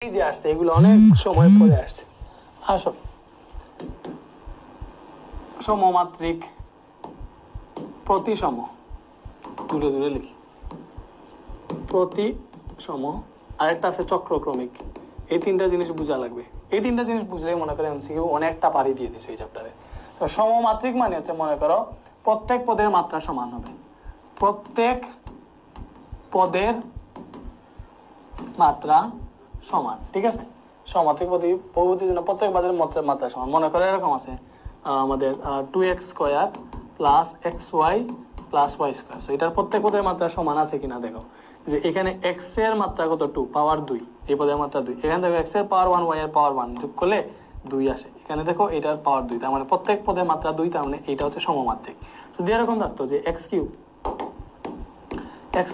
এই যে আসছে এগুলো অনেক সময় পরে আসছে। আসো সমমাত্রিক প্রতিসম, দূরে দূরে লিখি, প্রতিসম, আরেকটা আছে চক্রক্রমিক। এই তিনটা জিনিস বোঝা লাগবে। এই তিনটা জিনিস বুঝলে মনে করে এমসিকিউ অনেকটা পারি দিয়ে দিছে এই চ্যাপ্টারে। তো সমমাত্রিক মানে হচ্ছে মনে করো প্রত্যেক পদের মাত্রা সমান হবে, প্রত্যেক পদের মাত্রা সমান, ঠিক আছে। সমমাত্রিক বহুপদীর জন্য প্রত্যেক পদের মাত্রা সমান। মনে করো এরকম আছে আমাদের 2x square plus xy plus y square. So এটার প্রত্যেক পদের মাত্রা সমান আছে কিনা দেখো। যে এখানে x এর মাত্রা কত 2 পাওয়ার 2, এই পদের মাত্রা 2। এখানে দেখো x এর পাওয়ার 1 y এর পাওয়ার 1 যোগ করলে 2 আসে। এখানে দেখো এটার পাওয়ার 2, তার মানে প্রত্যেক পদের মাত্রা 2, তার মানে এটা হচ্ছে সমমাত্রিক। যদি এরকম থাকতো যে x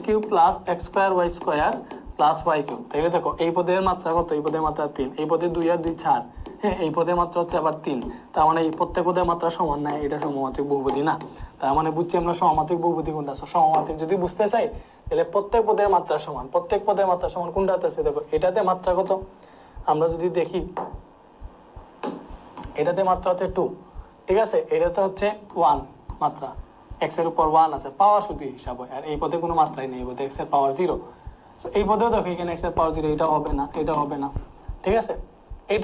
cube plus x square y square plus y cube, তাহলে দেখো এই পদের মাত্রা কত, এই পদের মাত্রা 3, এই পদের 2 আর 2 4, হ্যাঁ এই পদের মাত্রা হচ্ছে আবার 3, তার মানে এই প্রত্যেক পদের মাত্রা সমান না, এটা সমমাত্রিক বহুপদী না। তার মানে বুঝছি আমরা সমমাত্রিক বহুপদী কোনটা। সমমাত্রিক যদি বুঝতে চাই তাহলে প্রত্যেক পদের মাত্রা সমান, প্রত্যেক পদের মাত্রা সমান কোনটাতে আছে দেখো, এটাতে মাত্রা কত আমরা যদি দেখি, এটাতে মাত্রা হচ্ছে 2, ঠিক আছে, এটাতে হচ্ছে 1 মাত্রা, x এর উপর 1 আছে, পাওয়ার শুধু হিসাব হয়। আর এই পদে কোনো মাত্রাই নেই, এই পদে x এর পাওয়ার 0। এই পদেও দেখো এখানে x এর পাওয়ার 0, এটা হবে না, এটা হবে না, ঠিক আছে।